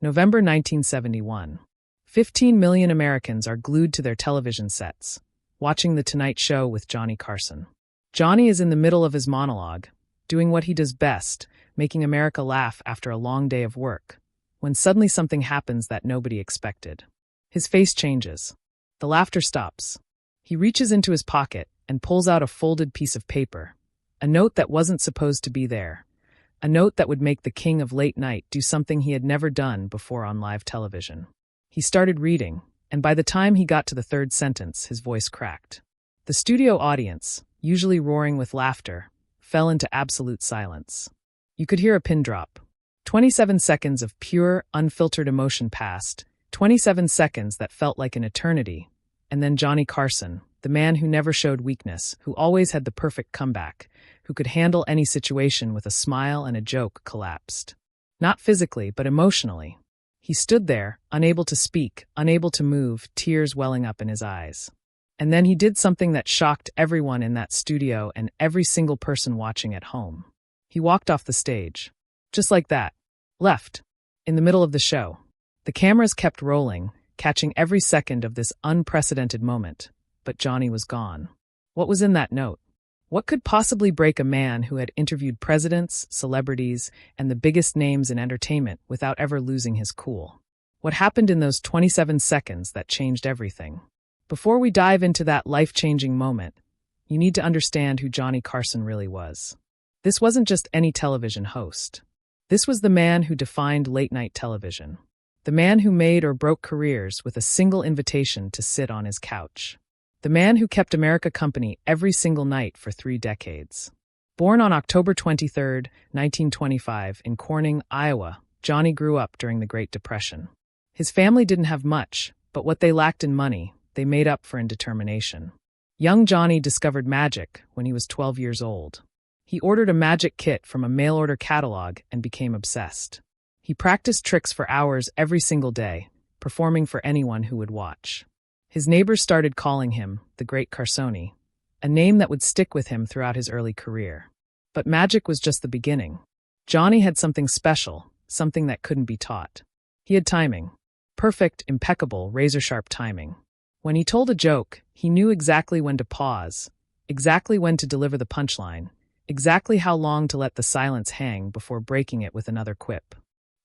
November 1971. 15 million Americans are glued to their television sets, watching The Tonight Show with Johnny Carson. Johnny is in the middle of his monologue, doing what he does best, making America laugh after a long day of work, when suddenly something happens that nobody expected. His face changes. The laughter stops. He reaches into his pocket and pulls out a folded piece of paper, a note that wasn't supposed to be there, a note that would make the king of late night do something he had never done before on live television. He started reading, and by the time he got to the third sentence, his voice cracked. The studio audience, usually roaring with laughter, fell into absolute silence. You could hear a pin drop. 27 seconds of pure, unfiltered emotion passed, 27 seconds that felt like an eternity, and then Johnny Carson, the man who never showed weakness, who always had the perfect comeback, who could handle any situation with a smile and a joke, collapsed. Not physically, but emotionally. He stood there, unable to speak, unable to move, tears welling up in his eyes. And then he did something that shocked everyone in that studio and every single person watching at home. He walked off the stage. Just like that. Left. In the middle of the show. The cameras kept rolling, catching every second of this unprecedented moment. But Johnny was gone. What was in that note? What could possibly break a man who had interviewed presidents, celebrities, and the biggest names in entertainment without ever losing his cool? What happened in those 27 seconds that changed everything? Before we dive into that life-changing moment, you need to understand who Johnny Carson really was. This wasn't just any television host. This was the man who defined late-night television. The man who made or broke careers with a single invitation to sit on his couch. The man who kept America company every single night for 3 decades. Born on October 23, 1925, in Corning, Iowa, Johnny grew up during the Great Depression. His family didn't have much, but what they lacked in money, they made up for in determination. Young Johnny discovered magic when he was 12 years old. He ordered a magic kit from a mail-order catalog and became obsessed. He practiced tricks for hours every single day, performing for anyone who would watch. His neighbors started calling him the Great Carsoni, a name that would stick with him throughout his early career. But magic was just the beginning. Johnny had something special, something that couldn't be taught. He had timing. Perfect, impeccable, razor-sharp timing. When he told a joke, he knew exactly when to pause, exactly when to deliver the punchline, exactly how long to let the silence hang before breaking it with another quip.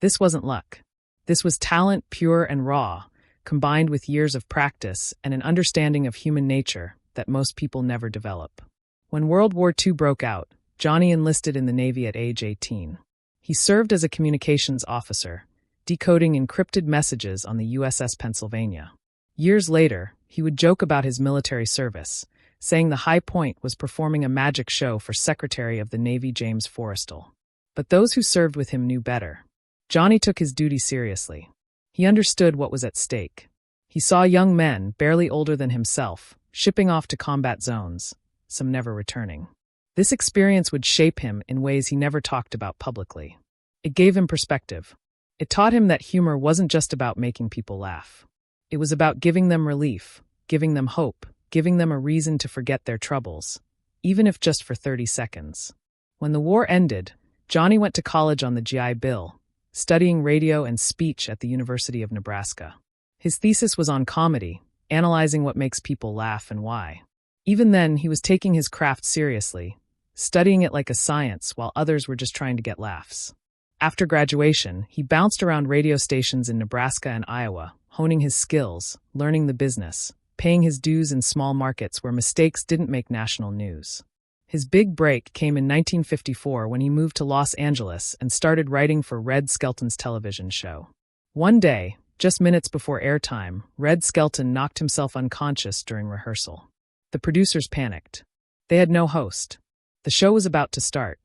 This wasn't luck. This was talent, pure and raw, combined with years of practice and an understanding of human nature that most people never develop. When World War II broke out, Johnny enlisted in the Navy at age 18. He served as a communications officer, decoding encrypted messages on the USS Pennsylvania. Years later, he would joke about his military service, saying the high point was performing a magic show for Secretary of the Navy James Forrestal. But those who served with him knew better. Johnny took his duty seriously. He understood what was at stake. He saw young men, barely older than himself, shipping off to combat zones, some never returning. This experience would shape him in ways he never talked about publicly. It gave him perspective. It taught him that humor wasn't just about making people laugh. It was about giving them relief, giving them hope, giving them a reason to forget their troubles, even if just for 30 seconds. When the war ended, Johnny went to college on the GI Bill, studying radio and speech at the University of Nebraska. His thesis was on comedy, analyzing what makes people laugh and why. Even then, he was taking his craft seriously, studying it like a science while others were just trying to get laughs. After graduation, he bounced around radio stations in Nebraska and Iowa, honing his skills, learning the business, paying his dues in small markets where mistakes didn't make national news. His big break came in 1954 when he moved to Los Angeles and started writing for Red Skelton's television show. One day, just minutes before airtime, Red Skelton knocked himself unconscious during rehearsal. The producers panicked. They had no host. The show was about to start.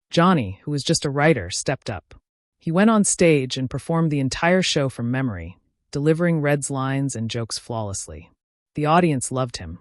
Johnny, who was just a writer, stepped up. He went on stage and performed the entire show from memory, delivering Red's lines and jokes flawlessly. The audience loved him.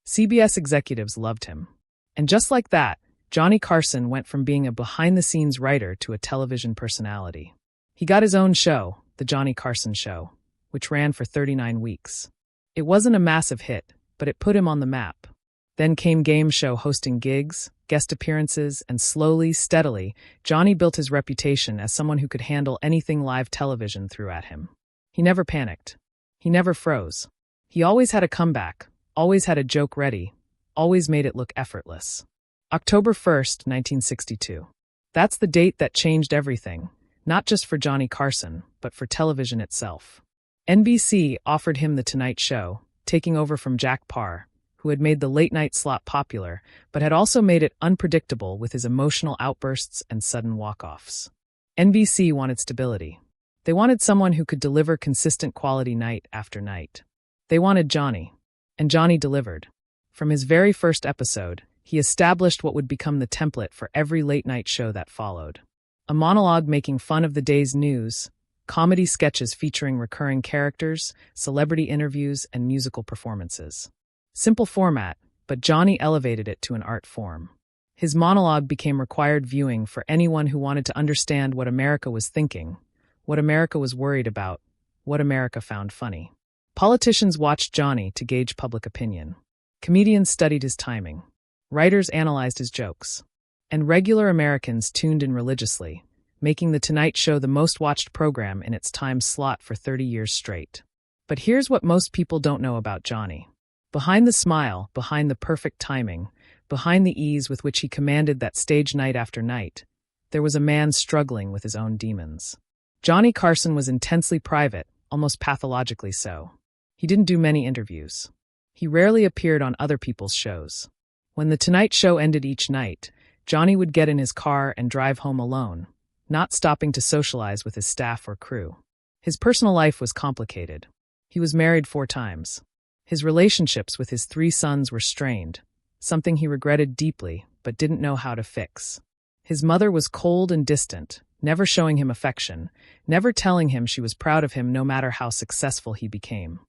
CBS executives loved him. And just like that, Johnny Carson went from being a behind-the-scenes writer to a television personality. He got his own show, The Johnny Carson Show, which ran for 39 weeks. It wasn't a massive hit, but it put him on the map. Then came game show hosting gigs, guest appearances, and slowly, steadily, Johnny built his reputation as someone who could handle anything live television threw at him. He never panicked. He never froze. He always had a comeback, always had a joke ready, always made it look effortless. October 1st, 1962. That's the date that changed everything, not just for Johnny Carson, but for television itself. NBC offered him The Tonight Show, taking over from Jack Paar, who had made the late-night slot popular, but had also made it unpredictable with his emotional outbursts and sudden walk-offs. NBC wanted stability. They wanted someone who could deliver consistent quality night after night. They wanted Johnny. And Johnny delivered. From his very first episode, he established what would become the template for every late-night show that followed. A monologue making fun of the day's news, comedy sketches featuring recurring characters, celebrity interviews, and musical performances. Simple format, but Johnny elevated it to an art form. His monologue became required viewing for anyone who wanted to understand what America was thinking, what America was worried about, what America found funny. Politicians watched Johnny to gauge public opinion. Comedians studied his timing. Writers analyzed his jokes. And regular Americans tuned in religiously, making The Tonight Show the most watched program in its time slot for 30 years straight. But here's what most people don't know about Johnny. Behind the smile, behind the perfect timing, behind the ease with which he commanded that stage night after night, there was a man struggling with his own demons. Johnny Carson was intensely private, almost pathologically so. He didn't do many interviews. He rarely appeared on other people's shows. When The Tonight Show ended each night, Johnny would get in his car and drive home alone, not stopping to socialize with his staff or crew. His personal life was complicated. He was married 4 times. His relationships with his 3 sons were strained, something he regretted deeply but didn't know how to fix. His mother was cold and distant, never showing him affection, never telling him she was proud of him no matter how successful he became.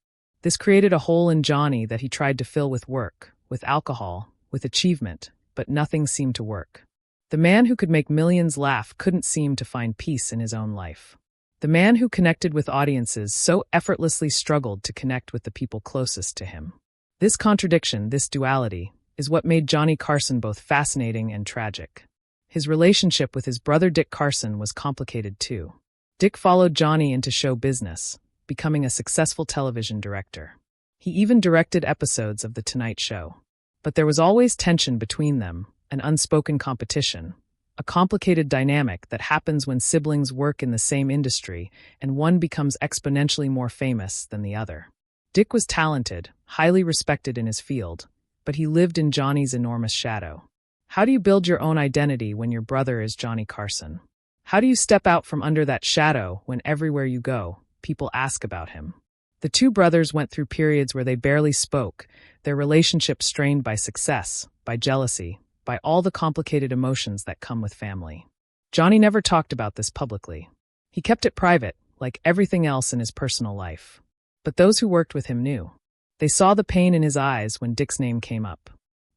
This created a hole in Johnny that he tried to fill with work, with alcohol, with achievement, but nothing seemed to work. The man who could make millions laugh couldn't seem to find peace in his own life. The man who connected with audiences so effortlessly struggled to connect with the people closest to him. This contradiction, this duality, is what made Johnny Carson both fascinating and tragic. His relationship with his brother Dick Carson was complicated too. Dick followed Johnny into show business, becoming a successful television director. He even directed episodes of The Tonight Show. But there was always tension between them, an unspoken competition, a complicated dynamic that happens when siblings work in the same industry and one becomes exponentially more famous than the other. Dick was talented, highly respected in his field, but he lived in Johnny's enormous shadow. How do you build your own identity when your brother is Johnny Carson? How do you step out from under that shadow when everywhere you go, people ask about him? The 2 brothers went through periods where they barely spoke, their relationship strained by success, by jealousy, by all the complicated emotions that come with family. Johnny never talked about this publicly. He kept it private, like everything else in his personal life. But those who worked with him knew. They saw the pain in his eyes when Dick's name came up.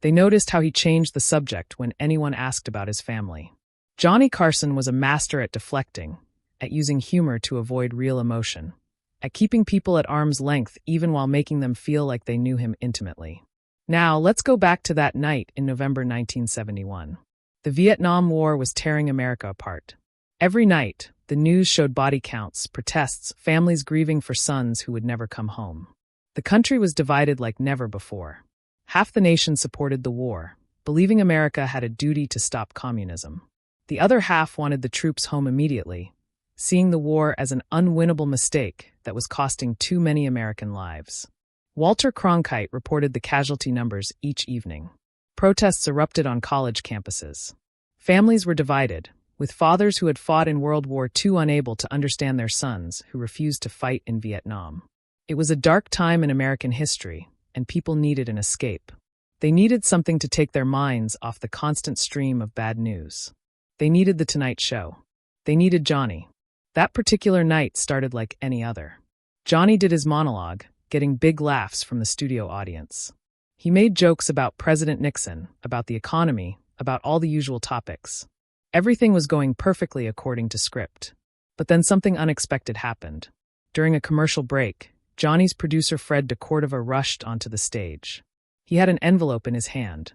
They noticed how he changed the subject when anyone asked about his family. Johnny Carson was a master at deflecting, at using humor to avoid real emotion, at keeping people at arm's length even while making them feel like they knew him intimately. Now, let's go back to that night in November 1971. The Vietnam War was tearing America apart. Every night, the news showed body counts, protests, families grieving for sons who would never come home. The country was divided like never before. Half the nation supported the war, believing America had a duty to stop communism. The other half wanted the troops home immediately, seeing the war as an unwinnable mistake that was costing too many American lives. Walter Cronkite reported the casualty numbers each evening. Protests erupted on college campuses. Families were divided, with fathers who had fought in World War II unable to understand their sons who refused to fight in Vietnam. It was a dark time in American history, and people needed an escape. They needed something to take their minds off the constant stream of bad news. They needed The Tonight Show. They needed Johnny. That particular night started like any other. Johnny did his monologue, getting big laughs from the studio audience. He made jokes about President Nixon, about the economy, about all the usual topics. Everything was going perfectly according to script. But then something unexpected happened. During a commercial break, Johnny's producer Fred de Cordova rushed onto the stage. He had an envelope in his hand.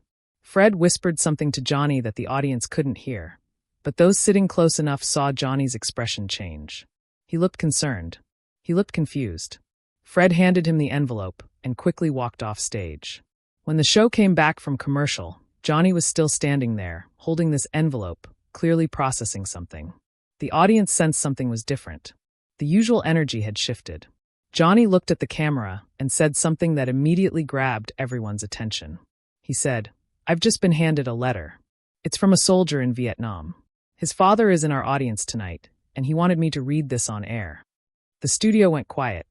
Fred whispered something to Johnny that the audience couldn't hear, but those sitting close enough saw Johnny's expression change. He looked concerned. He looked confused. Fred handed him the envelope and quickly walked off stage. When the show came back from commercial, Johnny was still standing there, holding this envelope, clearly processing something. The audience sensed something was different. The usual energy had shifted. Johnny looked at the camera and said something that immediately grabbed everyone's attention. He said, "I've just been handed a letter. It's from a soldier in Vietnam. His father is in our audience tonight, and he wanted me to read this on air." The studio went quiet.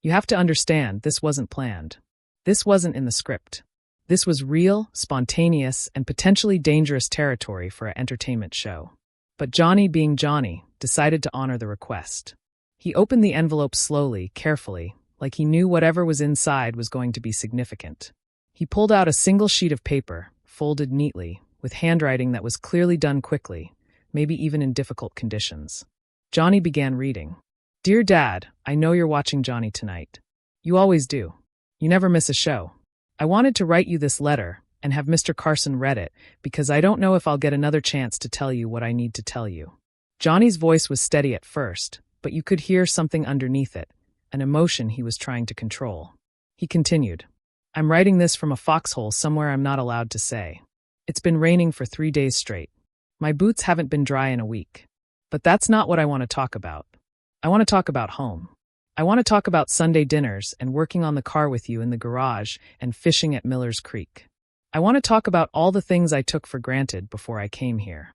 You have to understand, this wasn't planned. This wasn't in the script. This was real, spontaneous, and potentially dangerous territory for an entertainment show. But Johnny, being Johnny, decided to honor the request. He opened the envelope slowly, carefully, like he knew whatever was inside was going to be significant. He pulled out a single sheet of paper, folded neatly, with handwriting that was clearly done quickly, maybe even in difficult conditions. Johnny began reading. "Dear Dad, I know you're watching Johnny tonight. You always do. You never miss a show. I wanted to write you this letter and have Mr. Carson read it because I don't know if I'll get another chance to tell you what I need to tell you." Johnny's voice was steady at first, but you could hear something underneath it, an emotion he was trying to control. He continued, "I'm writing this from a foxhole somewhere I'm not allowed to say. It's been raining for 3 days straight. My boots haven't been dry in a week. But that's not what I want to talk about. I want to talk about home. I want to talk about Sunday dinners and working on the car with you in the garage and fishing at Miller's Creek. I want to talk about all the things I took for granted before I came here."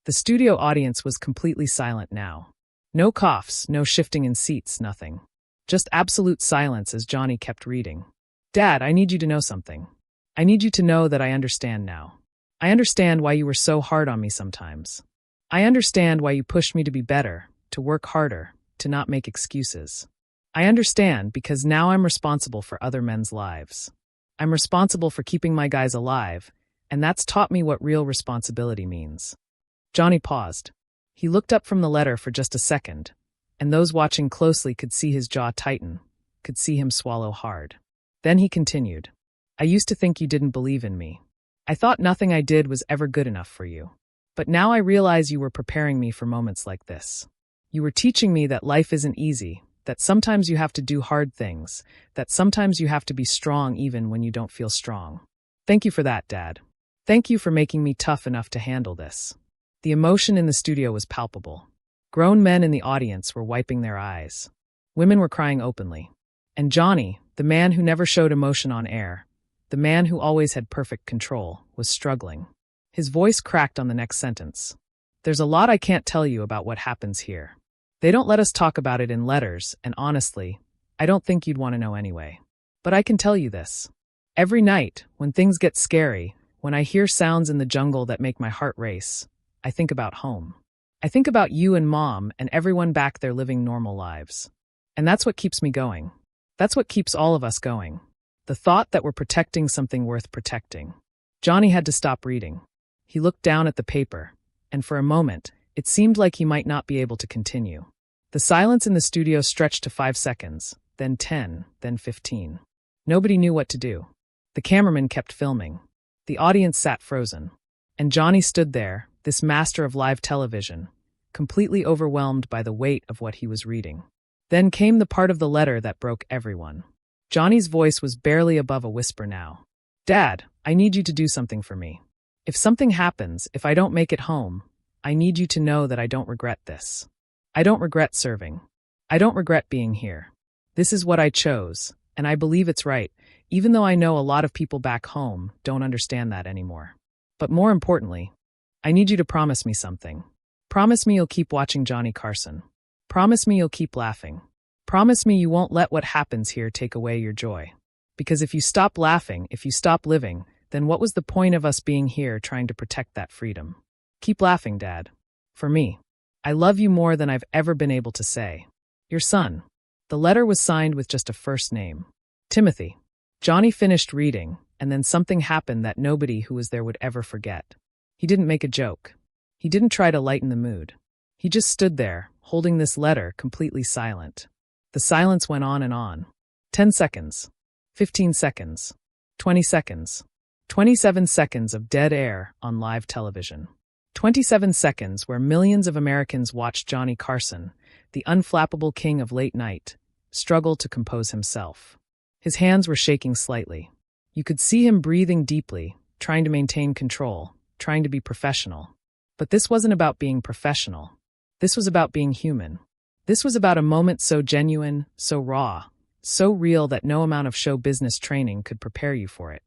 The studio audience was completely silent now. No coughs, no shifting in seats, nothing. Just absolute silence as Johnny kept reading. "Dad, I need you to know something. I need you to know that I understand now. I understand why you were so hard on me sometimes. I understand why you pushed me to be better, to work harder, to not make excuses. I understand because now I'm responsible for other men's lives. I'm responsible for keeping my guys alive, and that's taught me what real responsibility means." Johnny paused. He looked up from the letter for just a second, and those watching closely could see his jaw tighten, could see him swallow hard. Then he continued, "I used to think you didn't believe in me. I thought nothing I did was ever good enough for you. But now I realize you were preparing me for moments like this. You were teaching me that life isn't easy, that sometimes you have to do hard things, that sometimes you have to be strong even when you don't feel strong. Thank you for that, Dad. Thank you for making me tough enough to handle this." The emotion in the studio was palpable. Grown men in the audience were wiping their eyes. Women were crying openly. And Johnny, the man who never showed emotion on air, the man who always had perfect control, was struggling. His voice cracked on the next sentence. "There's a lot I can't tell you about what happens here. They don't let us talk about it in letters, and honestly, I don't think you'd want to know anyway. But I can tell you this. Every night, when things get scary, when I hear sounds in the jungle that make my heart race, I think about home. I think about you and Mom and everyone back there living normal lives. And that's what keeps me going. That's what keeps all of us going. The thought that we're protecting something worth protecting." Johnny had to stop reading. He looked down at the paper, and for a moment, it seemed like he might not be able to continue. The silence in the studio stretched to 5 seconds, then 10, then 15. Nobody knew what to do. The cameraman kept filming. The audience sat frozen. And Johnny stood there, this master of live television, completely overwhelmed by the weight of what he was reading. Then came the part of the letter that broke everyone. Johnny's voice was barely above a whisper now. "Dad, I need you to do something for me. If something happens, if I don't make it home, I need you to know that I don't regret this. I don't regret serving. I don't regret being here. This is what I chose, and I believe it's right, even though I know a lot of people back home don't understand that anymore. But more importantly, I need you to promise me something. Promise me you'll keep watching Johnny Carson. Promise me you'll keep laughing. Promise me you won't let what happens here take away your joy. Because if you stop laughing, if you stop living, then what was the point of us being here trying to protect that freedom? Keep laughing, Dad. For me. I love you more than I've ever been able to say. Your son." The letter was signed with just a first name. Timothy. Johnny finished reading, and then something happened that nobody who was there would ever forget. He didn't make a joke. He didn't try to lighten the mood. He just stood there, holding this letter, completely silent. The silence went on and on. 10 seconds. 15 seconds. 20 seconds. 27 seconds of dead air on live television. 27 seconds where millions of Americans watched Johnny Carson, the unflappable king of late night, struggle to compose himself. His hands were shaking slightly. You could see him breathing deeply, trying to maintain control, trying to be professional. But this wasn't about being professional. This was about being human. This was about a moment so genuine, so raw, so real that no amount of show business training could prepare you for it.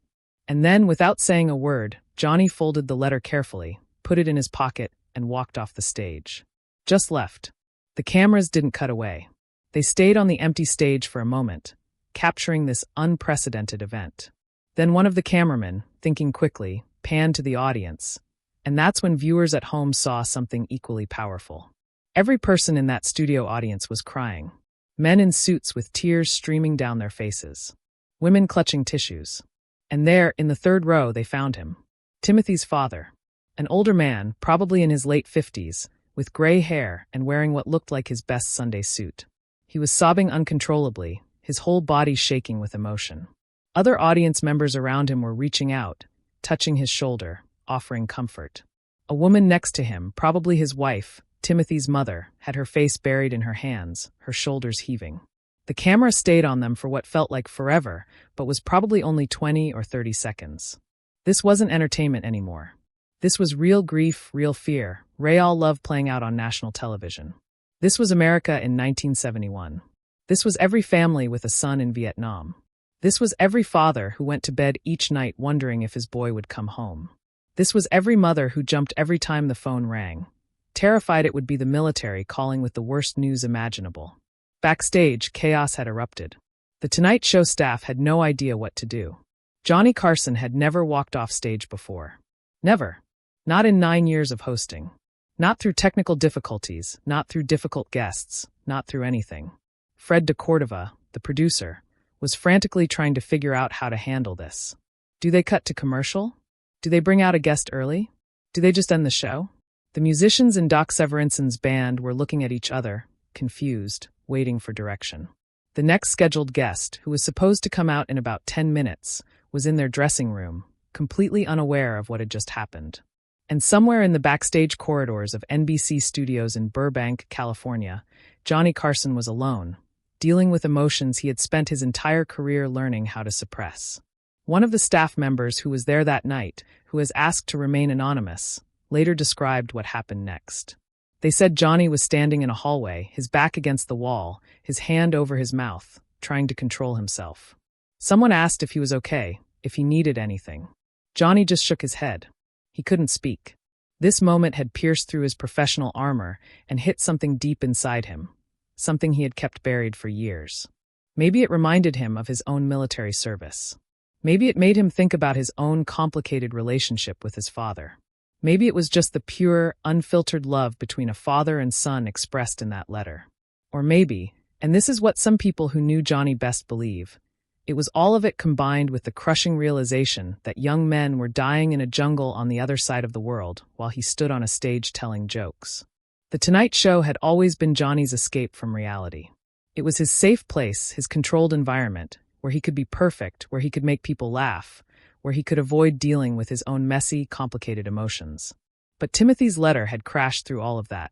And then, without saying a word, Johnny folded the letter carefully, put it in his pocket, and walked off the stage. Just left. The cameras didn't cut away. They stayed on the empty stage for a moment, capturing this unprecedented event. Then one of the cameramen, thinking quickly, panned to the audience, and that's when viewers at home saw something equally powerful. Every person in that studio audience was crying. Men in suits with tears streaming down their faces. Women clutching tissues. And there, in the third row, they found him. Timothy's father. An older man, probably in his late 50s, with gray hair and wearing what looked like his best Sunday suit. He was sobbing uncontrollably, his whole body shaking with emotion. Other audience members around him were reaching out, touching his shoulder, offering comfort. A woman next to him, probably his wife, Timothy's mother, had her face buried in her hands, her shoulders heaving. The camera stayed on them for what felt like forever, but was probably only 20 or 30 seconds. This wasn't entertainment anymore. This was real grief, real fear, real love playing out on national television. This was America in 1971. This was every family with a son in Vietnam. This was every father who went to bed each night wondering if his boy would come home. This was every mother who jumped every time the phone rang, terrified it would be the military calling with the worst news imaginable. Backstage, chaos had erupted. The Tonight Show staff had no idea what to do. Johnny Carson had never walked off stage before. Never. Not in 9 years of hosting. Not through technical difficulties, not through difficult guests, not through anything. Fred de Cordova, the producer, was frantically trying to figure out how to handle this. Do they cut to commercial? Do they bring out a guest early? Do they just end the show? The musicians in Doc Severinson's band were looking at each other, confused, waiting for direction. The next scheduled guest, who was supposed to come out in about 10 minutes, was in their dressing room, completely unaware of what had just happened. And somewhere in the backstage corridors of NBC studios in Burbank, California, Johnny Carson was alone, dealing with emotions he had spent his entire career learning how to suppress. One of the staff members who was there that night, who was asked to remain anonymous, later described what happened next. They said Johnny was standing in a hallway, his back against the wall, his hand over his mouth, trying to control himself. Someone asked if he was okay, if he needed anything. Johnny just shook his head. He couldn't speak. This moment had pierced through his professional armor and hit something deep inside him, something he had kept buried for years. Maybe it reminded him of his own military service. Maybe it made him think about his own complicated relationship with his father. Maybe it was just the pure, unfiltered love between a father and son expressed in that letter. Or maybe, and this is what some people who knew Johnny best believe, it was all of it combined with the crushing realization that young men were dying in a jungle on the other side of the world while he stood on a stage telling jokes. The Tonight Show had always been Johnny's escape from reality. It was his safe place, his controlled environment, where he could be perfect, where he could make people laugh, where he could avoid dealing with his own messy, complicated emotions. But Timothy's letter had crashed through all of that.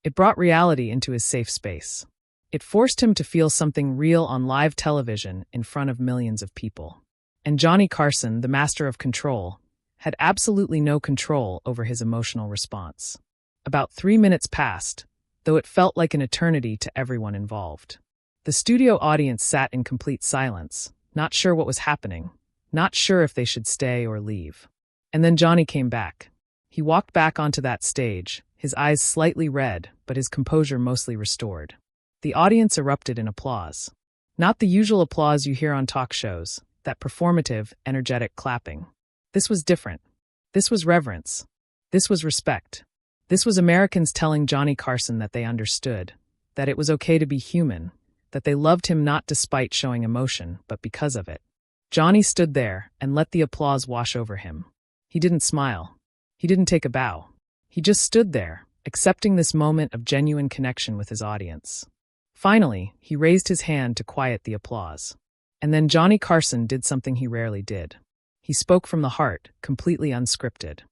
It brought reality into his safe space. It forced him to feel something real on live television in front of millions of people. And Johnny Carson, the master of control, had absolutely no control over his emotional response. About 3 minutes passed, though it felt like an eternity to everyone involved. The studio audience sat in complete silence, not sure what was happening, not sure if they should stay or leave. And then Johnny came back. He walked back onto that stage, his eyes slightly red, but his composure mostly restored. The audience erupted in applause. Not the usual applause you hear on talk shows, that performative, energetic clapping. This was different. This was reverence. This was respect. This was Americans telling Johnny Carson that they understood, that it was okay to be human, that they loved him not despite showing emotion, but because of it. Johnny stood there and let the applause wash over him. He didn't smile. He didn't take a bow. He just stood there, accepting this moment of genuine connection with his audience. Finally, he raised his hand to quiet the applause. And then Johnny Carson did something he rarely did. He spoke from the heart, completely unscripted.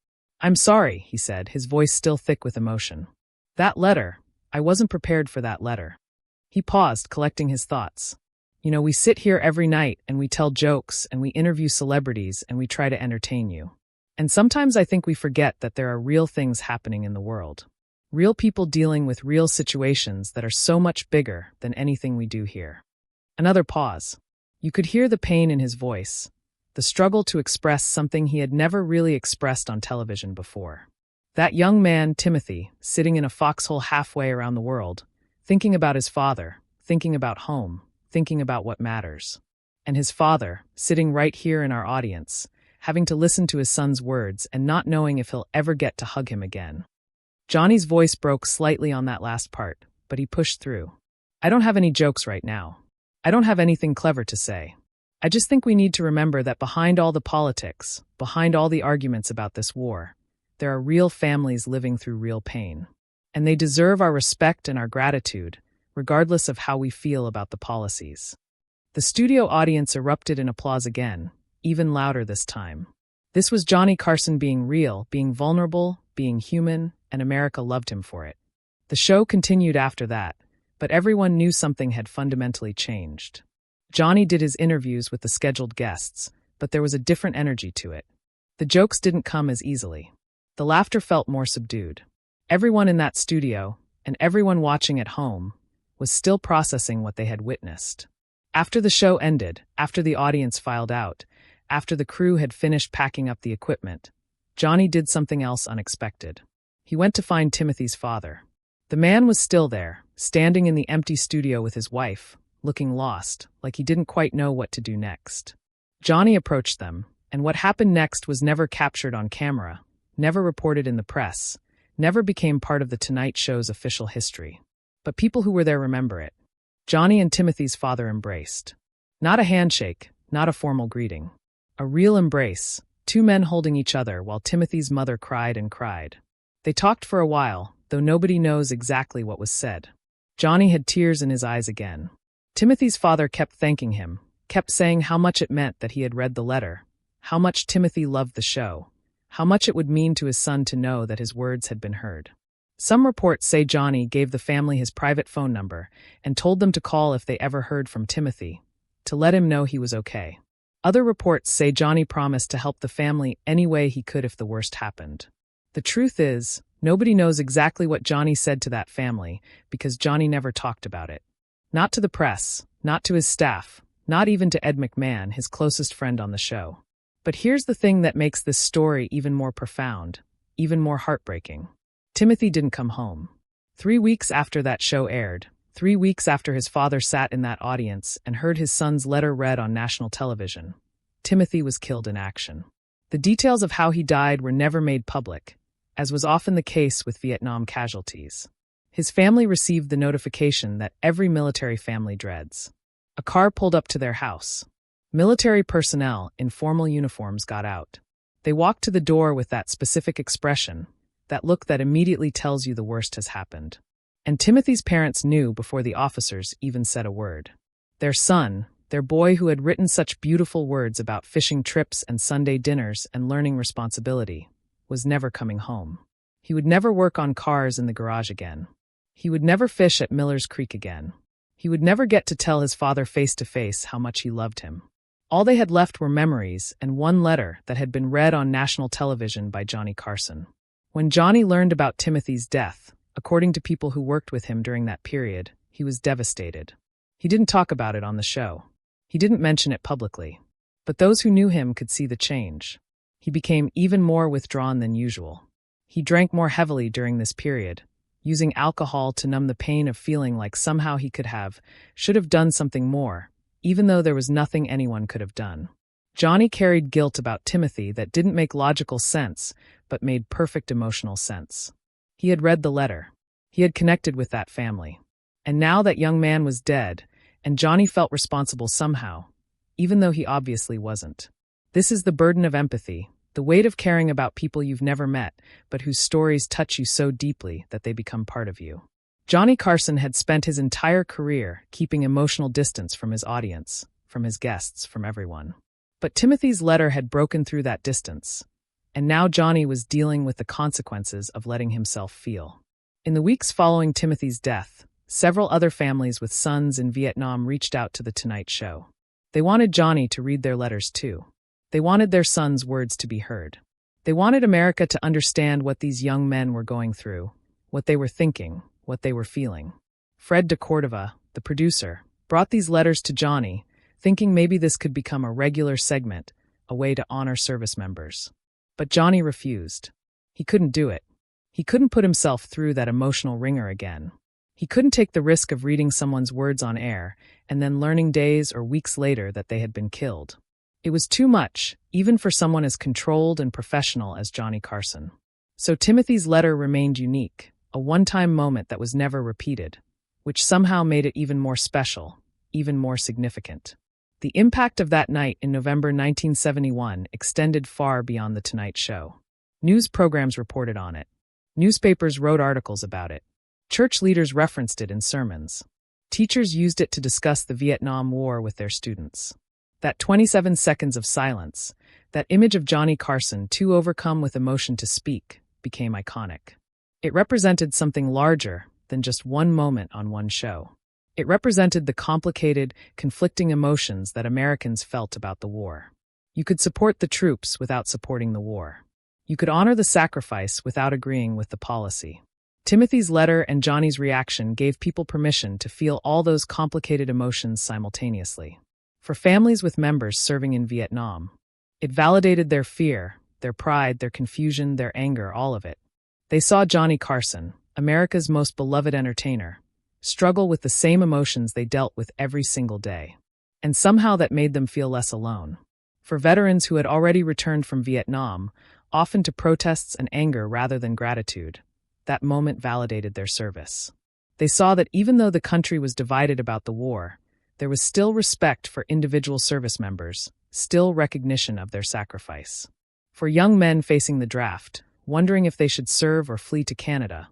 "I'm sorry," he said, his voice still thick with emotion. "That letter, I wasn't prepared for that letter." He paused, collecting his thoughts. "You know, we sit here every night and we tell jokes and we interview celebrities and we try to entertain you. And sometimes I think we forget that there are real things happening in the world. Real people dealing with real situations that are so much bigger than anything we do here." Another pause. You could hear the pain in his voice, the struggle to express something he had never really expressed on television before. That young man, Timothy, sitting in a foxhole halfway around the world, thinking about his father, thinking about home, thinking about what matters. And his father, sitting right here in our audience, having to listen to his son's words and not knowing if he'll ever get to hug him again. Johnny's voice broke slightly on that last part, but he pushed through. "I don't have any jokes right now. I don't have anything clever to say. I just think we need to remember that behind all the politics, behind all the arguments about this war, there are real families living through real pain. And they deserve our respect and our gratitude, regardless of how we feel about the policies." The studio audience erupted in applause again, even louder this time. This was Johnny Carson being real, being vulnerable, being human, and America loved him for it. The show continued after that, but everyone knew something had fundamentally changed. Johnny did his interviews with the scheduled guests, but there was a different energy to it. The jokes didn't come as easily. The laughter felt more subdued. Everyone in that studio, and everyone watching at home, was still processing what they had witnessed. After the show ended, after the audience filed out, after the crew had finished packing up the equipment, Johnny did something else unexpected. He went to find Timothy's father. The man was still there, standing in the empty studio with his wife, looking lost, like he didn't quite know what to do next. Johnny approached them, and what happened next was never captured on camera, never reported in the press, never became part of the Tonight Show's official history. But people who were there remember it. Johnny and Timothy's father embraced. Not a handshake, not a formal greeting. A real embrace, two men holding each other while Timothy's mother cried and cried. They talked for a while, though nobody knows exactly what was said. Johnny had tears in his eyes again. Timothy's father kept thanking him, kept saying how much it meant that he had read the letter, how much Timothy loved the show, how much it would mean to his son to know that his words had been heard. Some reports say Johnny gave the family his private phone number and told them to call if they ever heard from Timothy, to let him know he was okay. Other reports say Johnny promised to help the family any way he could if the worst happened. The truth is, nobody knows exactly what Johnny said to that family because Johnny never talked about it. Not to the press, not to his staff, not even to Ed McMahon, his closest friend on the show. But here's the thing that makes this story even more profound, even more heartbreaking. Timothy didn't come home. 3 weeks after that show aired, 3 weeks after his father sat in that audience and heard his son's letter read on national television, Timothy was killed in action. The details of how he died were never made public, as was often the case with Vietnam casualties. His family received the notification that every military family dreads. A car pulled up to their house. Military personnel in formal uniforms got out. They walked to the door with that specific expression, that look that immediately tells you the worst has happened. And Timothy's parents knew before the officers even said a word. Their son, their boy who had written such beautiful words about fishing trips and Sunday dinners and learning responsibility, was never coming home. He would never work on cars in the garage again. He would never fish at Miller's Creek again. He would never get to tell his father face to face how much he loved him. All they had left were memories and one letter that had been read on national television by Johnny Carson. When Johnny learned about Timothy's death, according to people who worked with him during that period, he was devastated. He didn't talk about it on the show. He didn't mention it publicly. But those who knew him could see the change. He became even more withdrawn than usual. He drank more heavily during this period, using alcohol to numb the pain of feeling like somehow he should have done something more, even though there was nothing anyone could have done. Johnny carried guilt about Timothy that didn't make logical sense, but made perfect emotional sense. He had read the letter. He had connected with that family. And now that young man was dead, and Johnny felt responsible somehow, even though he obviously wasn't. This is the burden of empathy, the weight of caring about people you've never met, but whose stories touch you so deeply that they become part of you. Johnny Carson had spent his entire career keeping emotional distance from his audience, from his guests, from everyone. But Timothy's letter had broken through that distance, and now Johnny was dealing with the consequences of letting himself feel. In the weeks following Timothy's death, several other families with sons in Vietnam reached out to The Tonight Show. They wanted Johnny to read their letters too. They wanted their sons' words to be heard. They wanted America to understand what these young men were going through, what they were thinking, what they were feeling. Fred de Cordova, the producer, brought these letters to Johnny, thinking maybe this could become a regular segment, a way to honor service members. But Johnny refused. He couldn't do it. He couldn't put himself through that emotional ringer again. He couldn't take the risk of reading someone's words on air and then learning days or weeks later that they had been killed. It was too much, even for someone as controlled and professional as Johnny Carson. So Timothy's letter remained unique, a one-time moment that was never repeated, which somehow made it even more special, even more significant. The impact of that night in November 1971 extended far beyond The Tonight Show. News programs reported on it. Newspapers wrote articles about it. Church leaders referenced it in sermons. Teachers used it to discuss the Vietnam War with their students. That 27 seconds of silence, that image of Johnny Carson too overcome with emotion to speak, became iconic. It represented something larger than just one moment on one show. It represented the complicated, conflicting emotions that Americans felt about the war. You could support the troops without supporting the war. You could honor the sacrifice without agreeing with the policy. Timothy's letter and Johnny's reaction gave people permission to feel all those complicated emotions simultaneously. For families with members serving in Vietnam, it validated their fear, their pride, their confusion, their anger, all of it. They saw Johnny Carson, America's most beloved entertainer, struggle with the same emotions they dealt with every single day. And somehow that made them feel less alone. For veterans who had already returned from Vietnam, often to protests and anger rather than gratitude, that moment validated their service. They saw that even though the country was divided about the war, there was still respect for individual service members, still recognition of their sacrifice. For young men facing the draft, wondering if they should serve or flee to Canada,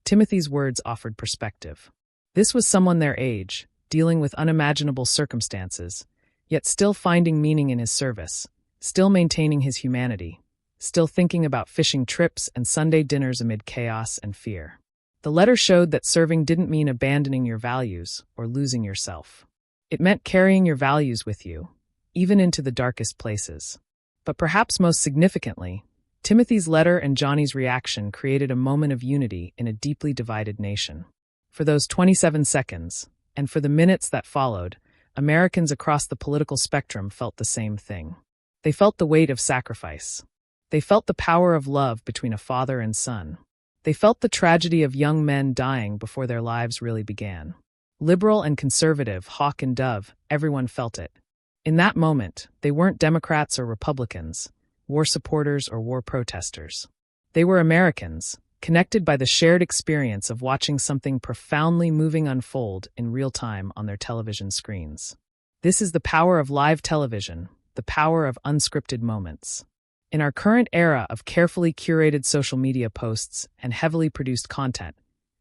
Timothy's words offered perspective. This was someone their age, dealing with unimaginable circumstances, yet still finding meaning in his service, still maintaining his humanity, still thinking about fishing trips and Sunday dinners amid chaos and fear. The letter showed that serving didn't mean abandoning your values or losing yourself. It meant carrying your values with you, even into the darkest places. But perhaps most significantly, Timothy's letter and Johnny's reaction created a moment of unity in a deeply divided nation. For those 27 seconds, and for the minutes that followed, Americans across the political spectrum felt the same thing. They felt the weight of sacrifice. They felt the power of love between a father and son. They felt the tragedy of young men dying before their lives really began. Liberal and conservative, hawk and dove, everyone felt it. In that moment, they weren't Democrats or Republicans, war supporters or war protesters. They were Americans, connected by the shared experience of watching something profoundly moving unfold in real time on their television screens. This is the power of live television, the power of unscripted moments. In our current era of carefully curated social media posts and heavily produced content,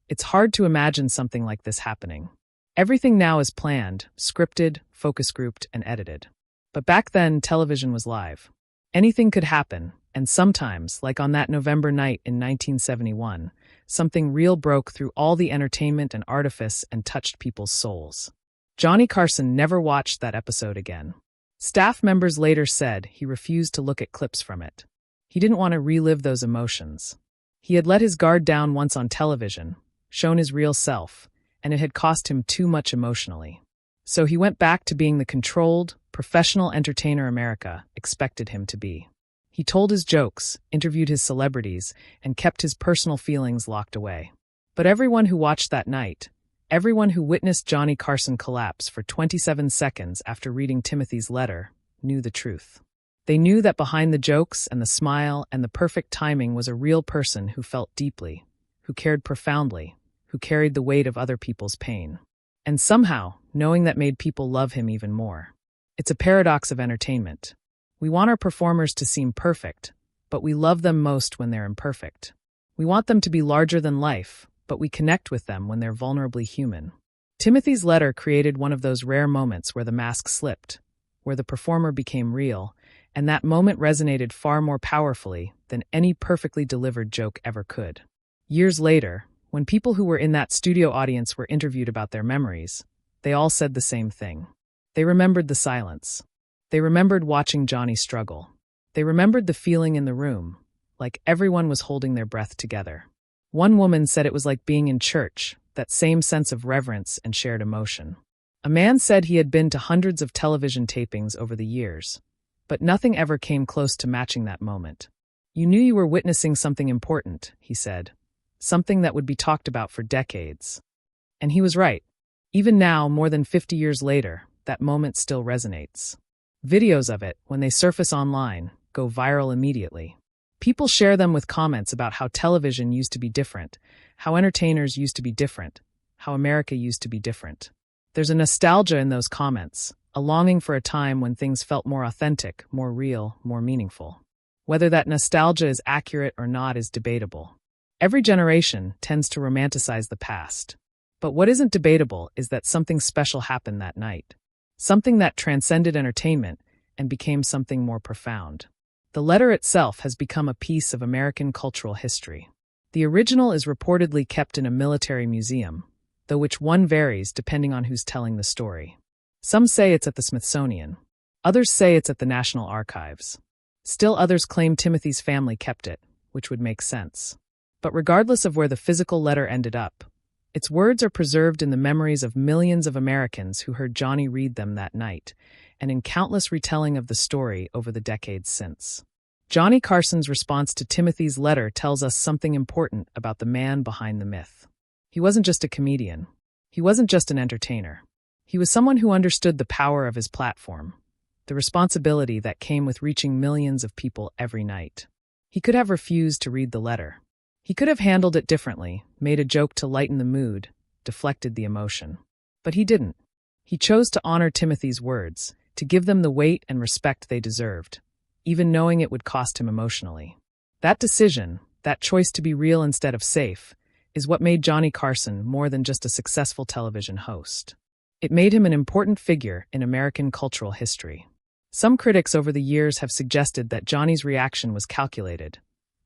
it's hard to imagine something like this happening. Everything now is planned, scripted, focus grouped, and edited. But back then, television was live. Anything could happen, and sometimes, like on that November night in 1971, something real broke through all the entertainment and artifice and touched people's souls. Johnny Carson never watched that episode again. Staff members later said he refused to look at clips from it. He didn't want to relive those emotions. He had let his guard down once on television, shown his real self, and it had cost him too much emotionally. So he went back to being the controlled, professional entertainer America expected him to be. He told his jokes, interviewed his celebrities, and kept his personal feelings locked away. But everyone who watched that night, everyone who witnessed Johnny Carson collapse for 27 seconds after reading Timothy's letter, knew the truth. They knew that behind the jokes and the smile and the perfect timing was a real person who felt deeply, who cared profoundly, who carried the weight of other people's pain. And somehow, knowing that made people love him even more. It's a paradox of entertainment. We want our performers to seem perfect, but we love them most when they're imperfect. We want them to be larger than life, but we connect with them when they're vulnerably human. Timothy's letter created one of those rare moments where the mask slipped, where the performer became real, and that moment resonated far more powerfully than any perfectly delivered joke ever could. Years later, when people who were in that studio audience were interviewed about their memories, they all said the same thing. They remembered the silence. They remembered watching Johnny struggle. They remembered the feeling in the room, like everyone was holding their breath together. One woman said it was like being in church, that same sense of reverence and shared emotion. A man said he had been to hundreds of television tapings over the years, but nothing ever came close to matching that moment. You knew you were witnessing something important, he said, something that would be talked about for decades. And he was right. Even now, more than 50 years later, that moment still resonates. Videos of it, when they surface online, go viral immediately. People share them with comments about how television used to be different, how entertainers used to be different, how America used to be different. There's a nostalgia in those comments, a longing for a time when things felt more authentic, more real, more meaningful. Whether that nostalgia is accurate or not is debatable. Every generation tends to romanticize the past. But what isn't debatable is that something special happened that night. Something that transcended entertainment and became something more profound. The letter itself has become a piece of American cultural history. The original is reportedly kept in a military museum, though which one varies depending on who's telling the story. Some say it's at the Smithsonian. Others say it's at the National Archives. Still others claim Timothy's family kept it, which would make sense. But regardless of where the physical letter ended up, its words are preserved in the memories of millions of Americans who heard Johnny read them that night, and in countless retelling of the story over the decades since. Johnny Carson's response to Timothy's letter tells us something important about the man behind the myth. He wasn't just a comedian. He wasn't just an entertainer. He was someone who understood the power of his platform, the responsibility that came with reaching millions of people every night. He could have refused to read the letter. He could have handled it differently, made a joke to lighten the mood, deflected the emotion. But he didn't. He chose to honor Timothy's words, to give them the weight and respect they deserved, even knowing it would cost him emotionally. That decision, that choice to be real instead of safe, is what made Johnny Carson more than just a successful television host. It made him an important figure in American cultural history. Some critics over the years have suggested that Johnny's reaction was calculated,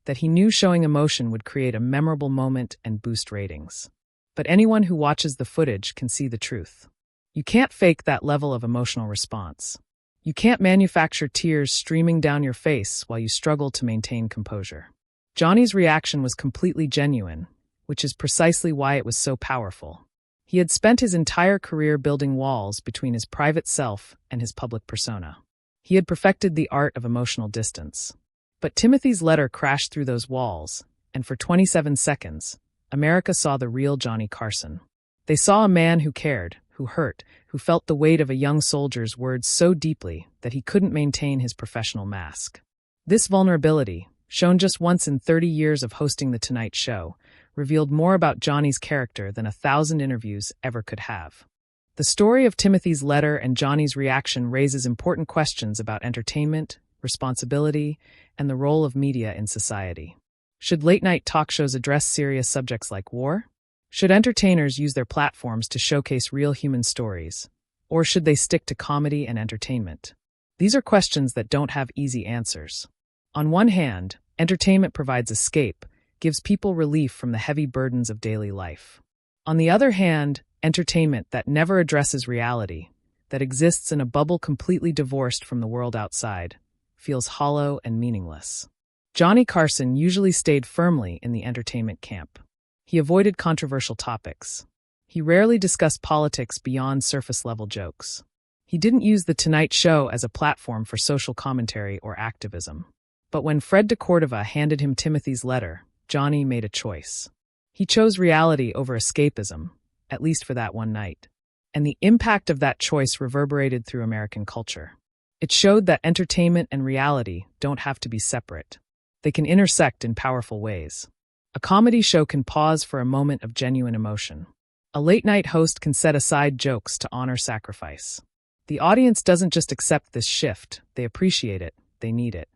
that he knew showing emotion would create a memorable moment and boost ratings. But anyone who watches the footage can see the truth. You can't fake that level of emotional response. You can't manufacture tears streaming down your face while you struggle to maintain composure. Johnny's reaction was completely genuine, which is precisely why it was so powerful. He had spent his entire career building walls between his private self and his public persona. He had perfected the art of emotional distance. But Timothy's letter crashed through those walls, and for 27 seconds, America saw the real Johnny Carson. They saw a man who cared, who hurt, who felt the weight of a young soldier's words so deeply that he couldn't maintain his professional mask. This vulnerability, shown just once in 30 years of hosting The Tonight Show, revealed more about Johnny's character than 1,000 interviews ever could have. The story of Timothy's letter and Johnny's reaction raises important questions about entertainment, responsibility, and the role of media in society. Should late-night talk shows address serious subjects like war? Should entertainers use their platforms to showcase real human stories? Or should they stick to comedy and entertainment? These are questions that don't have easy answers. On one hand, entertainment provides escape, gives people relief from the heavy burdens of daily life. On the other hand, entertainment that never addresses reality, that exists in a bubble completely divorced from the world outside, feels hollow and meaningless. Johnny Carson usually stayed firmly in the entertainment camp. He avoided controversial topics. He rarely discussed politics beyond surface-level jokes. He didn't use The Tonight Show as a platform for social commentary or activism. But when Fred de Cordova handed him Timothy's letter, Johnny made a choice. He chose reality over escapism, at least for that one night. And the impact of that choice reverberated through American culture. It showed that entertainment and reality don't have to be separate. They can intersect in powerful ways. A comedy show can pause for a moment of genuine emotion. A late-night host can set aside jokes to honor sacrifice. The audience doesn't just accept this shift, they appreciate it, they need it.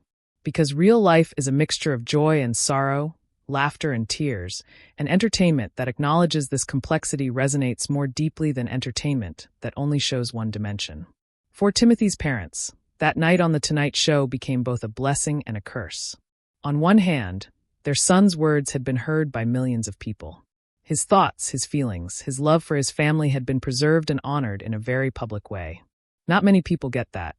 Because real life is a mixture of joy and sorrow, laughter and tears, and entertainment that acknowledges this complexity resonates more deeply than entertainment that only shows one dimension. For Timothy's parents, That night on The Tonight Show became both a blessing and a curse. On one hand, their son's words had been heard by millions of people. His thoughts, his feelings, his love for his family had been preserved and honored in a very public way. Not many people get that.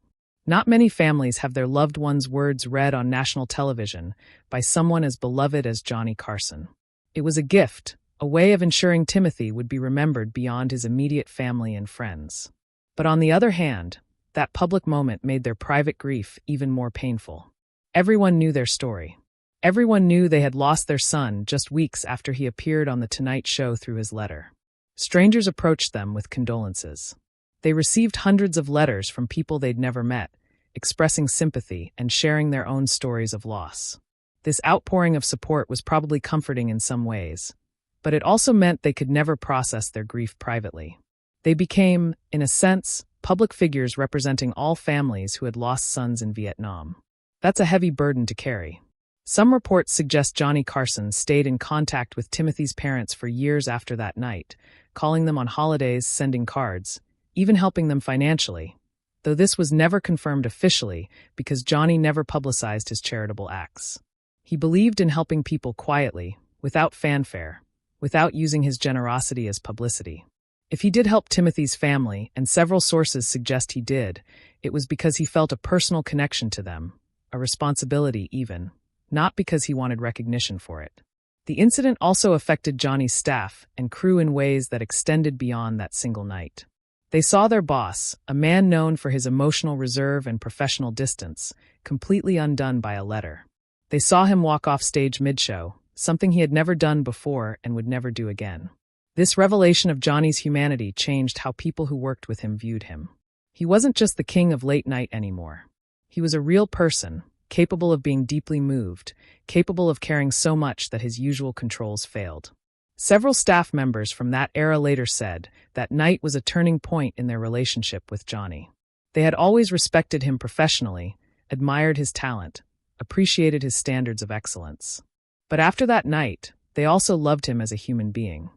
Not many families have their loved ones' words read on national television by someone as beloved as Johnny Carson. It was a gift, a way of ensuring Timothy would be remembered beyond his immediate family and friends. But on the other hand, that public moment made their private grief even more painful. Everyone knew their story. Everyone knew they had lost their son just weeks after he appeared on The Tonight Show through his letter. Strangers approached them with condolences. They received hundreds of letters from people they'd never met, expressing sympathy and sharing their own stories of loss. This outpouring of support was probably comforting in some ways, but it also meant they could never process their grief privately. They became, in a sense, public figures representing all families who had lost sons in Vietnam. That's a heavy burden to carry. Some reports suggest Johnny Carson stayed in contact with Timothy's parents for years after that night, calling them on holidays, sending cards, even helping them financially, though this was never confirmed officially because Johnny never publicized his charitable acts. He believed in helping people quietly, without fanfare, without using his generosity as publicity. If he did help Timothy's family, and several sources suggest he did, it was because he felt a personal connection to them, a responsibility even, not because he wanted recognition for it. The incident also affected Johnny's staff and crew in ways that extended beyond that single night. They saw their boss, a man known for his emotional reserve and professional distance, completely undone by a letter. They saw him walk off stage mid-show, something he had never done before and would never do again. This revelation of Johnny's humanity changed how people who worked with him viewed him. He wasn't just the king of late night anymore. He was a real person, capable of being deeply moved, capable of caring so much that his usual controls failed. Several staff members from that era later said that night was a turning point in their relationship with Johnny. They had always respected him professionally, admired his talent, appreciated his standards of excellence. But after that night, they also loved him as a human being.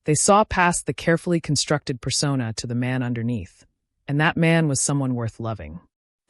They saw past the carefully constructed persona to the man underneath, and that man was someone worth loving.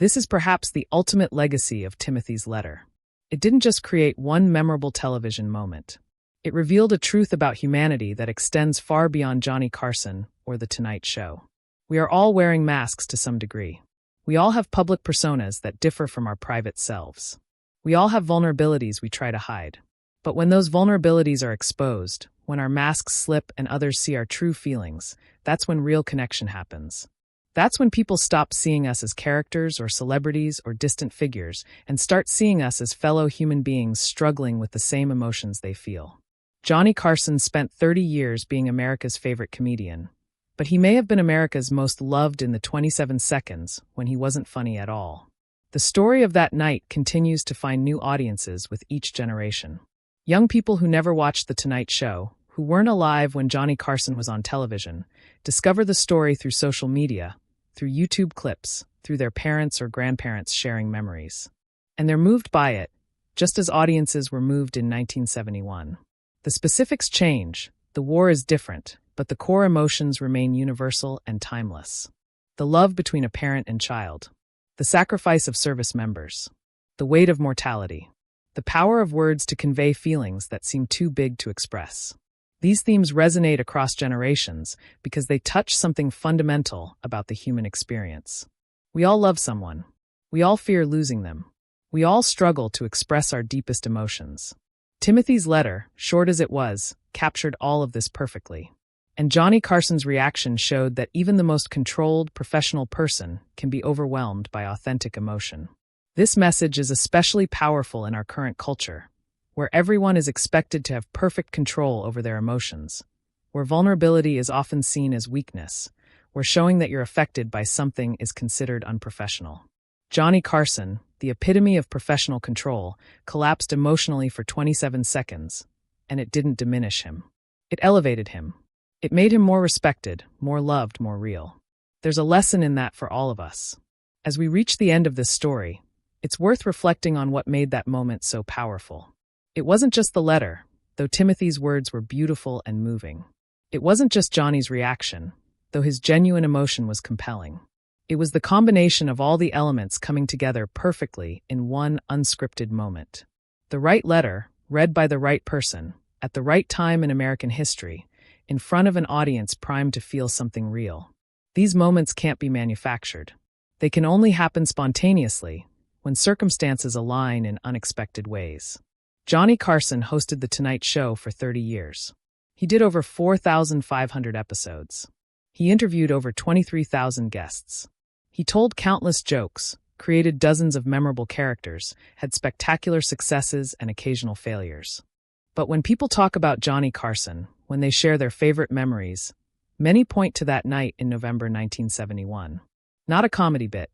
This is perhaps the ultimate legacy of Timothy's letter. It didn't just create one memorable television moment. It revealed a truth about humanity that extends far beyond Johnny Carson or The Tonight Show. We are all wearing masks to some degree. We all have public personas that differ from our private selves. We all have vulnerabilities we try to hide. But when those vulnerabilities are exposed, when our masks slip and others see our true feelings, that's when real connection happens. That's when people stop seeing us as characters or celebrities or distant figures and start seeing us as fellow human beings struggling with the same emotions they feel. Johnny Carson spent 30 years being America's favorite comedian, but he may have been America's most loved in the 27 seconds when he wasn't funny at all. The story of that night continues to find new audiences with each generation. Young people who never watched The Tonight Show, who weren't alive when Johnny Carson was on television, discover the story through social media, through YouTube clips, through their parents or grandparents sharing memories. And they're moved by it, just as audiences were moved in 1971. The specifics change, the war is different, but the core emotions remain universal and timeless. The love between a parent and child, the sacrifice of service members, the weight of mortality, the power of words to convey feelings that seem too big to express. These themes resonate across generations because they touch something fundamental about the human experience. We all love someone. We all fear losing them. We all struggle to express our deepest emotions. Timothy's letter, short as it was, captured all of this perfectly. And Johnny Carson's reaction showed that even the most controlled, professional person can be overwhelmed by authentic emotion. This message is especially powerful in our current culture, where everyone is expected to have perfect control over their emotions, where vulnerability is often seen as weakness, where showing that you're affected by something is considered unprofessional. Johnny Carson, the epitome of professional control, collapsed emotionally for 27 seconds, and it didn't diminish him. It elevated him. It made him more respected, more loved, more real. There's a lesson in that for all of us. As we reach the end of this story, it's worth reflecting on what made that moment so powerful. It wasn't just the letter, though Timothy's words were beautiful and moving. It wasn't just Johnny's reaction, though his genuine emotion was compelling. It was the combination of all the elements coming together perfectly in one unscripted moment. The right letter, read by the right person, at the right time in American history, in front of an audience primed to feel something real. These moments can't be manufactured. They can only happen spontaneously, when circumstances align in unexpected ways. Johnny Carson hosted The Tonight Show for 30 years. He did over 4,500 episodes. He interviewed over 23,000 guests. He told countless jokes, created dozens of memorable characters, had spectacular successes and occasional failures. But when people talk about Johnny Carson, when they share their favorite memories, many point to that night in November 1971. Not a comedy bit,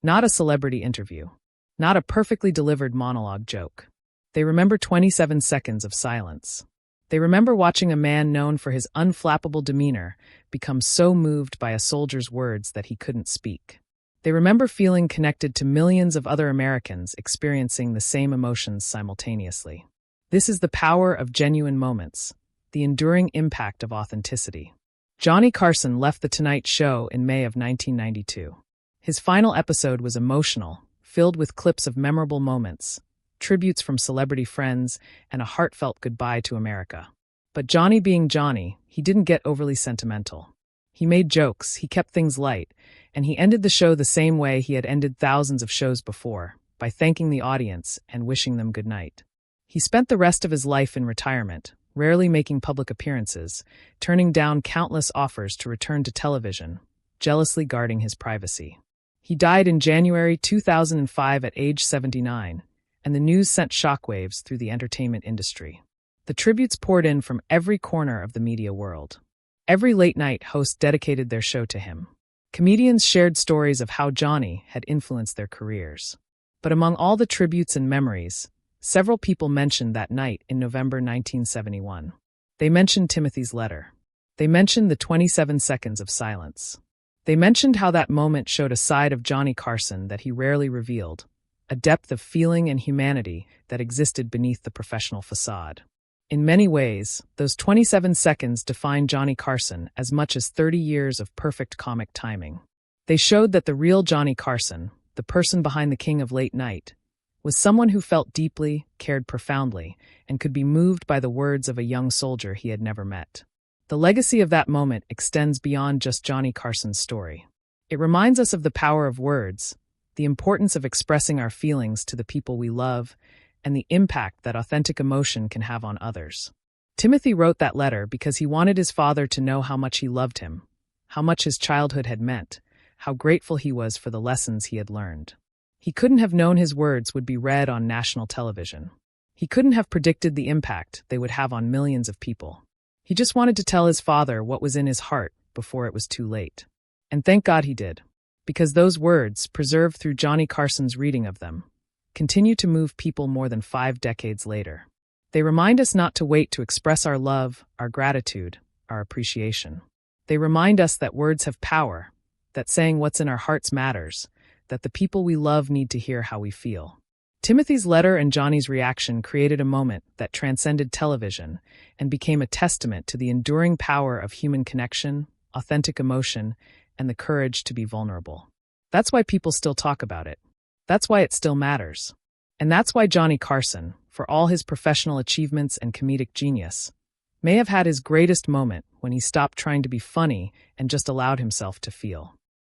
not a celebrity interview, not a perfectly delivered monologue joke. They remember 27 seconds of silence. They remember watching a man known for his unflappable demeanor become so moved by a soldier's words that he couldn't speak. They remember feeling connected to millions of other Americans experiencing the same emotions simultaneously. This is the power of genuine moments, the enduring impact of authenticity. Johnny Carson left The Tonight Show in May of 1992. His final episode was emotional, filled with clips of memorable moments, tributes from celebrity friends, and a heartfelt goodbye to America. But Johnny being Johnny, he didn't get overly sentimental. He made jokes, he kept things light, and he ended the show the same way he had ended thousands of shows before, by thanking the audience and wishing them good night. He spent the rest of his life in retirement, rarely making public appearances, turning down countless offers to return to television, jealously guarding his privacy. He died in January 2005 at age 79, and the news sent shockwaves through the entertainment industry. The tributes poured in from every corner of the media world. Every late-night host dedicated their show to him. Comedians shared stories of how Johnny had influenced their careers. But among all the tributes and memories, several people mentioned that night in November 1971. They mentioned Timothy's letter. They mentioned the 27 seconds of silence. They mentioned how that moment showed a side of Johnny Carson that he rarely revealed, a depth of feeling and humanity that existed beneath the professional facade. In many ways, those 27 seconds defined Johnny Carson as much as 30 years of perfect comic timing. They showed that the real Johnny Carson, the person behind the king of late night, was someone who felt deeply, cared profoundly, and could be moved by the words of a young soldier he had never met. The legacy of that moment extends beyond just Johnny Carson's story. It reminds us of the power of words, the importance of expressing our feelings to the people we love, and the impact that authentic emotion can have on others. Timothy wrote that letter because he wanted his father to know how much he loved him, how much his childhood had meant, how grateful he was for the lessons he had learned. He couldn't have known his words would be read on national television. He couldn't have predicted the impact they would have on millions of people. He just wanted to tell his father what was in his heart before it was too late. And thank God he did, because those words, preserved through Johnny Carson's reading of them, continue to move people more than 5 decades later. They remind us not to wait to express our love, our gratitude, our appreciation. They remind us that words have power, that saying what's in our hearts matters, that the people we love need to hear how we feel. Timothy's letter and Johnny's reaction created a moment that transcended television and became a testament to the enduring power of human connection, authentic emotion, and the courage to be vulnerable. That's why people still talk about it. That's why it still matters. And that's why Johnny Carson, for all his professional achievements and comedic genius, may have had his greatest moment when he stopped trying to be funny and just allowed himself to feel.